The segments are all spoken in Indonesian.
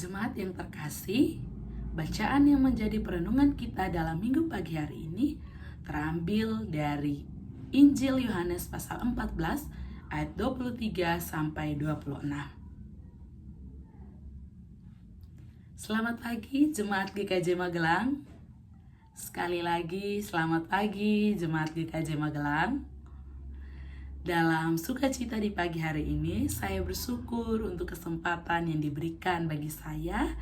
Jemaat yang terkasih, bacaan yang menjadi perenungan kita dalam minggu pagi hari ini terambil dari Injil Yohanes pasal 14 ayat 23 sampai 26. Selamat pagi Jemaat GKJ Magelang. Sekali lagi selamat pagi Jemaat GKJ Magelang. Dalam sukacita di pagi hari ini, saya bersyukur untuk kesempatan yang diberikan bagi saya.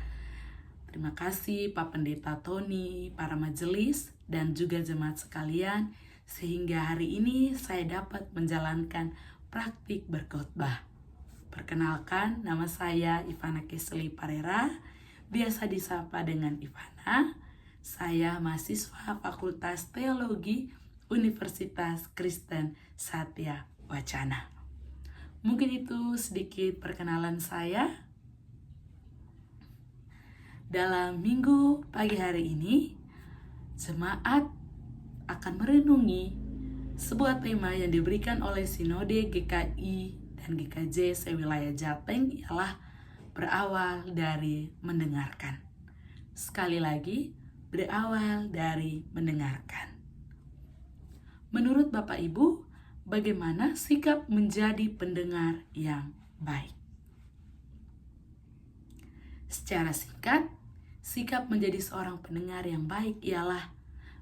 Terima kasih Pak Pendeta Tony, para majelis, dan juga jemaat sekalian, sehingga hari ini saya dapat menjalankan praktik berkhotbah. Perkenalkan, nama saya Ivana Keseli Parera, biasa disapa dengan Ivana. Saya mahasiswa Fakultas Teologi Universitas Kristen Satya Wacana. Mungkin itu sedikit perkenalan saya. Dalam minggu pagi hari ini, jemaat akan merenungi sebuah tema yang diberikan oleh Sinode GKI dan GKJ sewilayah Jateng, ialah berawal dari mendengarkan. Sekali lagi, berawal dari mendengarkan. Menurut Bapak Ibu, bagaimana sikap menjadi pendengar yang baik? Secara singkat, sikap menjadi seorang pendengar yang baik ialah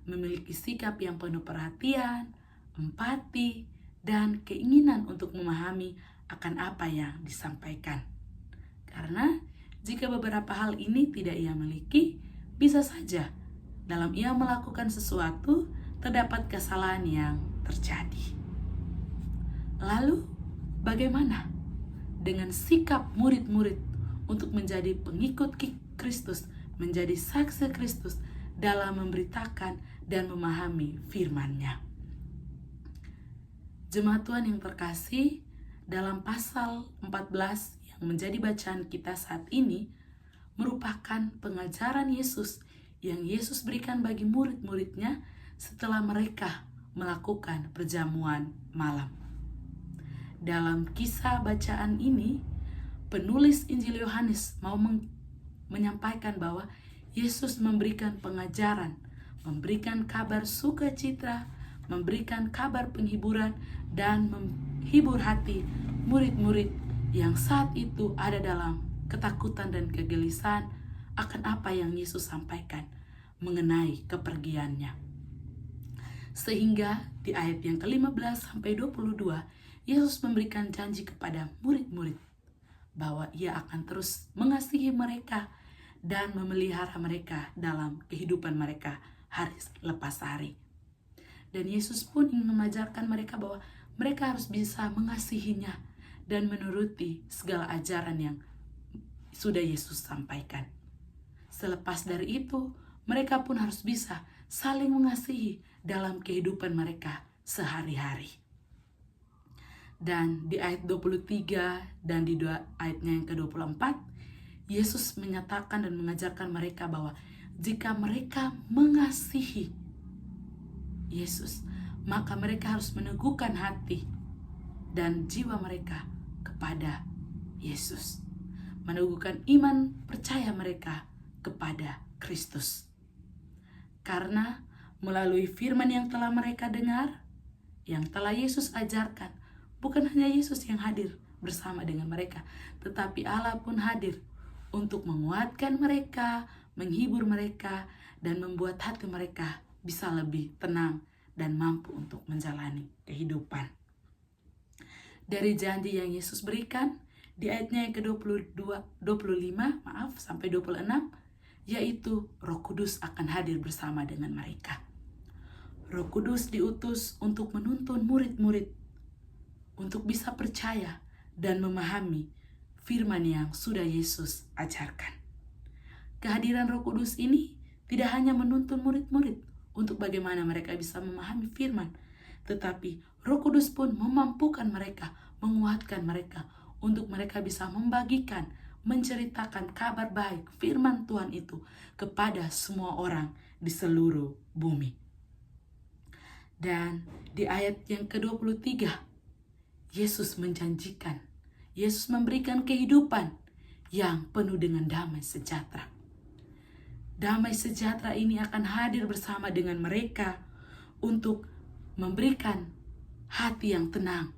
memiliki sikap yang penuh perhatian, empati, dan keinginan untuk memahami akan apa yang disampaikan. Karena jika beberapa hal ini tidak ia miliki, bisa saja dalam ia melakukan sesuatu terdapat kesalahan yang terjadi. Lalu, bagaimana dengan sikap murid-murid untuk menjadi pengikut Kristus, menjadi saksi Kristus dalam memberitakan dan memahami firman-Nya? Jemaat Tuhan yang terkasih, dalam pasal 14 yang menjadi bacaan kita saat ini merupakan pengajaran Yesus yang Yesus berikan bagi murid-muridnya setelah mereka melakukan perjamuan malam. Dalam kisah bacaan ini, penulis Injil Yohanes mau menyampaikan bahwa Yesus memberikan pengajaran, memberikan kabar sukacita, memberikan kabar penghiburan, dan menghibur hati murid-murid yang saat itu ada dalam ketakutan dan kegelisahan akan apa yang Yesus sampaikan mengenai kepergiannya. Sehingga di ayat yang ke-15 sampai 22, Yesus memberikan janji kepada murid-murid bahwa ia akan terus mengasihi mereka dan memelihara mereka dalam kehidupan mereka hari lepas hari. Dan Yesus pun ingin mengajarkan mereka bahwa mereka harus bisa mengasihinya dan menuruti segala ajaran yang sudah Yesus sampaikan. Selepas dari itu, mereka pun harus bisa saling mengasihi dalam kehidupan mereka sehari-hari. Dan di ayat 23 dan di ayatnya yang ke-24, Yesus menyatakan dan mengajarkan mereka bahwa jika mereka mengasihi Yesus, maka mereka harus meneguhkan hati dan jiwa mereka kepada Yesus. Meneguhkan iman percaya mereka kepada Kristus. Karena melalui firman yang telah mereka dengar, yang telah Yesus ajarkan, bukan hanya Yesus yang hadir bersama dengan mereka, tetapi Allah pun hadir untuk menguatkan mereka, menghibur mereka, dan membuat hati mereka bisa lebih tenang dan mampu untuk menjalani kehidupan. Dari janji yang Yesus berikan, di ayatnya yang ke-25 sampai 26, yaitu Roh Kudus akan hadir bersama dengan mereka. Roh Kudus diutus untuk menuntun murid-murid untuk bisa percaya dan memahami firman yang sudah Yesus ajarkan. Kehadiran Roh Kudus ini tidak hanya menuntun murid-murid untuk bagaimana mereka bisa memahami firman, tetapi Roh Kudus pun memampukan mereka, menguatkan mereka untuk mereka bisa membagikan, menceritakan kabar baik firman Tuhan itu kepada semua orang di seluruh bumi. Dan di ayat yang ke-23, Yesus menjanjikan, Yesus memberikan kehidupan yang penuh dengan damai sejahtera. Damai sejahtera ini akan hadir bersama dengan mereka untuk memberikan hati yang tenang,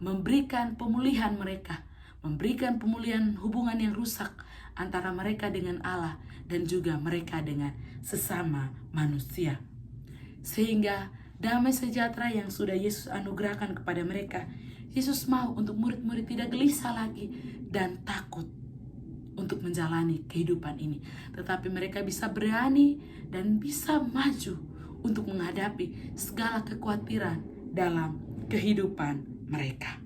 memberikan pemulihan mereka, memberikan pemulihan hubungan yang rusak antara mereka dengan Allah dan juga mereka dengan sesama manusia. Sehingga damai sejahtera yang sudah Yesus anugerahkan kepada mereka, Yesus mau untuk murid-murid tidak gelisah lagi dan takut untuk menjalani kehidupan ini. Tetapi mereka bisa berani dan bisa maju untuk menghadapi segala kekhawatiran dalam kehidupan mereka.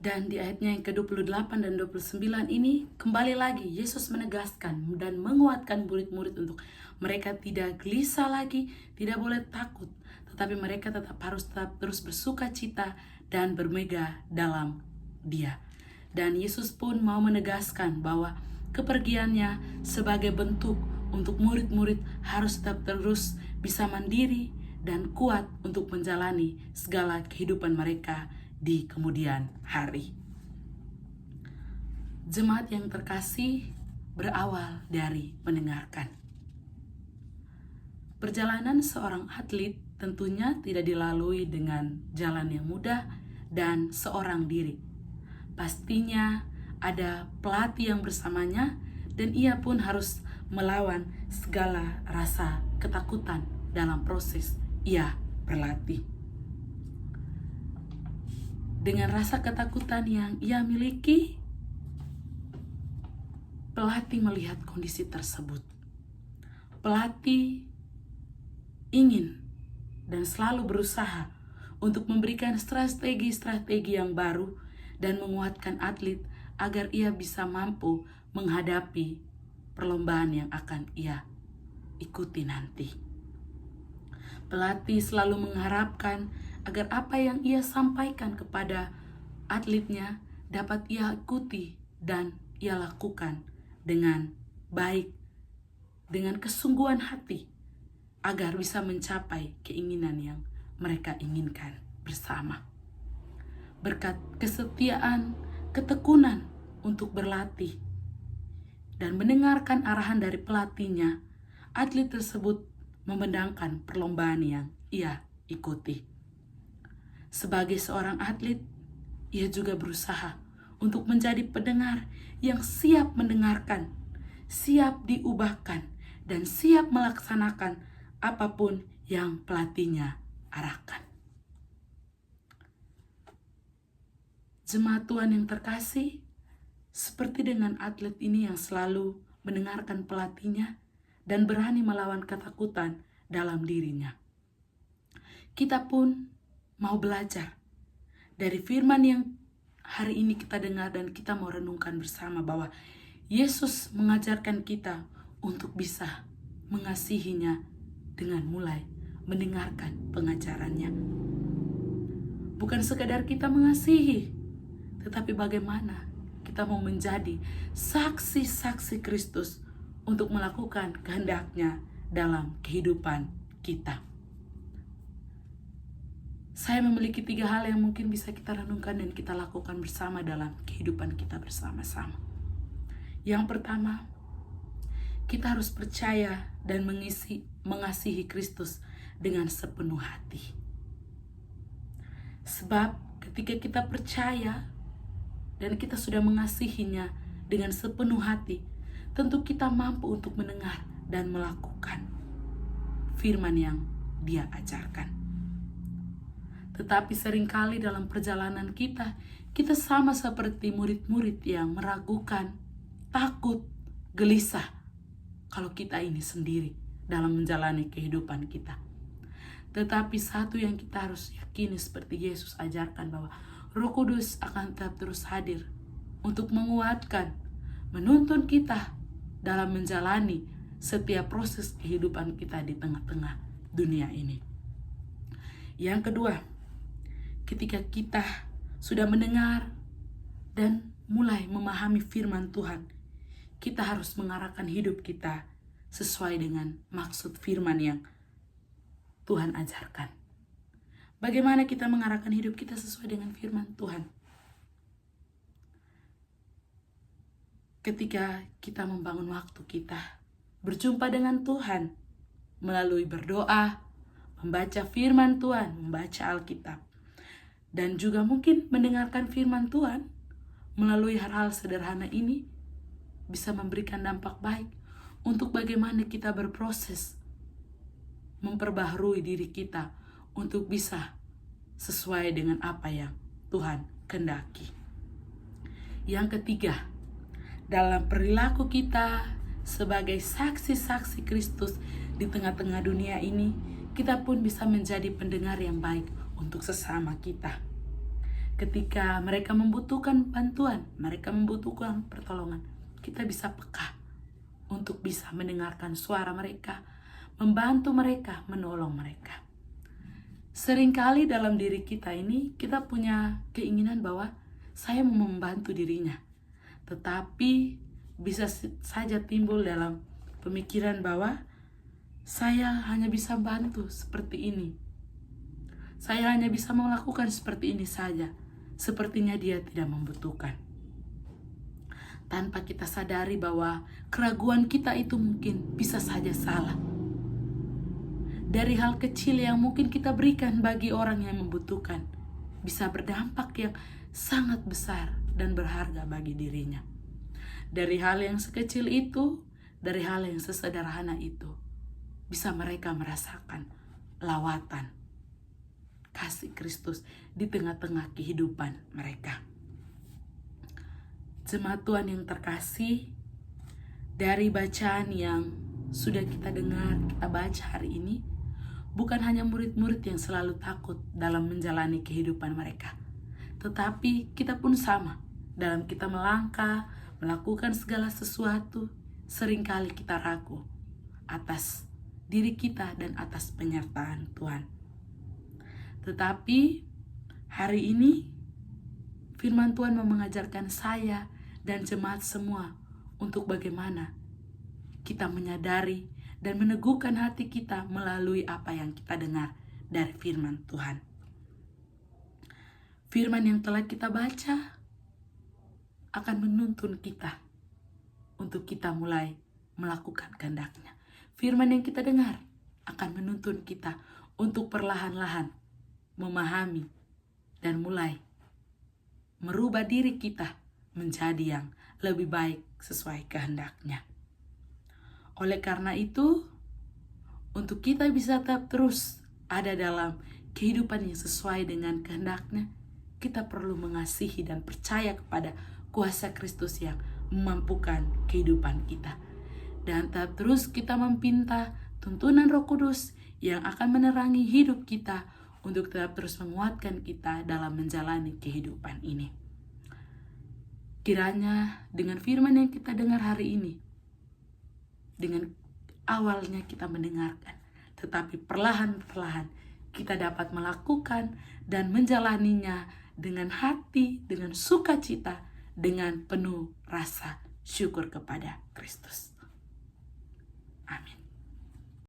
Dan di ayatnya yang ke-28 dan 29 ini, kembali lagi Yesus menegaskan dan menguatkan murid-murid untuk mereka tidak gelisah lagi, tidak boleh takut. Tetapi mereka harus terus bersuka cita dan bermegah dalam Dia. Dan Yesus pun mau menegaskan bahwa kepergiannya sebagai bentuk untuk murid-murid harus tetap terus bisa mandiri dan kuat untuk menjalani segala kehidupan mereka di kemudian hari. Jemaat yang terkasih, berawal dari mendengarkan. Perjalanan seorang atlet tentunya tidak dilalui dengan jalan yang mudah dan seorang diri. Pastinya ada pelatih yang bersamanya dan ia pun harus melawan segala rasa ketakutan dalam proses ia berlatih. Dengan rasa ketakutan yang ia miliki, pelatih melihat kondisi tersebut. Pelatih ingin dan selalu berusaha untuk memberikan strategi-strategi yang baru dan menguatkan atlet agar ia bisa mampu menghadapi perlombaan yang akan ia ikuti nanti. Pelatih selalu mengharapkan agar apa yang ia sampaikan kepada atletnya dapat ia ikuti dan ia lakukan dengan baik, dengan kesungguhan hati, agar bisa mencapai keinginan yang mereka inginkan bersama. Berkat kesetiaan, ketekunan untuk berlatih, dan mendengarkan arahan dari pelatihnya, atlet tersebut memenangkan perlombaan yang ia ikuti. Sebagai seorang atlet, ia juga berusaha untuk menjadi pendengar yang siap mendengarkan, siap diubahkan, dan siap melaksanakan apapun yang pelatihnya arahkan. Jemaat Tuhan yang terkasih, seperti dengan atlet ini yang selalu mendengarkan pelatihnya dan berani melawan ketakutan dalam dirinya. Kita pun mau belajar dari firman yang hari ini kita dengar dan kita mau renungkan bersama bahwa Yesus mengajarkan kita untuk bisa mengasihinya dengan mulai mendengarkan pengajarannya. Bukan sekadar kita mengasihi, tetapi bagaimana kita mau menjadi saksi-saksi Kristus untuk melakukan kehendak-Nya dalam kehidupan kita. Saya memiliki 3 hal yang mungkin bisa kita renungkan dan kita lakukan bersama dalam kehidupan kita bersama-sama. Yang pertama, kita harus percaya dan mengasihi Kristus dengan sepenuh hati. Sebab ketika kita percaya dan kita sudah mengasihinya dengan sepenuh hati, tentu kita mampu untuk mendengar dan melakukan firman yang Dia ajarkan. Tetapi seringkali dalam perjalanan kita sama seperti murid-murid yang meragukan, takut, gelisah kalau kita ini sendiri dalam menjalani kehidupan kita. Tetapi satu yang kita harus yakini seperti Yesus ajarkan bahwa Roh Kudus akan tetap terus hadir untuk menguatkan, menuntun kita dalam menjalani setiap proses kehidupan kita di tengah-tengah dunia ini. Yang kedua, ketika kita sudah mendengar dan mulai memahami firman Tuhan, kita harus mengarahkan hidup kita sesuai dengan maksud firman yang Tuhan ajarkan. Bagaimana kita mengarahkan hidup kita sesuai dengan firman Tuhan? ketika kita membangun waktu kita berjumpa dengan Tuhan melalui berdoa, membaca firman Tuhan, membaca Alkitab, dan juga mungkin mendengarkan firman Tuhan melalui hal-hal sederhana ini bisa memberikan dampak baik untuk bagaimana kita berproses memperbaharui diri kita untuk bisa sesuai dengan apa yang Tuhan kehendaki. Yang ketiga, dalam perilaku kita sebagai saksi-saksi Kristus di tengah-tengah dunia ini, kita pun bisa menjadi pendengar yang baik untuk sesama kita. Ketika mereka membutuhkan bantuan, mereka membutuhkan pertolongan, kita bisa peka untuk bisa mendengarkan suara mereka, membantu mereka, menolong mereka. Seringkali dalam diri kita ini, kita punya keinginan bahwa saya mau membantu dirinya. Tetapi bisa saja timbul dalam pemikiran bahwa saya hanya bisa bantu seperti ini. Saya hanya bisa melakukan seperti ini saja. Sepertinya dia tidak membutuhkan. Tanpa kita sadari bahwa keraguan kita itu mungkin bisa saja salah. Dari hal kecil yang mungkin kita berikan bagi orang yang membutuhkan, bisa berdampak yang sangat besar dan berharga bagi dirinya. Dari hal yang sekecil itu, dari hal yang sesederhana itu, bisa mereka merasakan lawatan kasih Kristus di tengah-tengah kehidupan mereka. Jemaat Tuhan yang terkasih, dari bacaan yang sudah kita dengar, kita baca hari ini, bukan hanya murid-murid yang selalu takut dalam menjalani kehidupan mereka, tetapi kita pun sama. Dalam kita melangkah, melakukan segala sesuatu, seringkali kita ragu atas diri kita dan atas penyertaan Tuhan. Tetapi hari ini firman Tuhan mau mengajarkan saya dan jemaat semua untuk bagaimana kita menyadari dan meneguhkan hati kita melalui apa yang kita dengar dari firman Tuhan. Firman yang telah kita baca akan menuntun kita untuk kita mulai melakukan kehendak-Nya. Firman yang kita dengar akan menuntun kita untuk perlahan-lahan memahami dan mulai merubah diri kita menjadi yang lebih baik sesuai kehendak-Nya. Oleh karena itu, untuk kita bisa tetap terus ada dalam kehidupan yang sesuai dengan kehendak-Nya, kita perlu mengasihi dan percaya kepada kuasa Kristus yang memampukan kehidupan kita. Dan tetap terus kita meminta tuntunan Roh Kudus yang akan menerangi hidup kita untuk tetap terus menguatkan kita dalam menjalani kehidupan ini. Kiranya dengan firman yang kita dengar hari ini, dengan awalnya kita mendengarkan, tetapi perlahan-perlahan kita dapat melakukan dan menjalaninya dengan hati, dengan sukacita, dengan penuh rasa syukur kepada Kristus. Amin.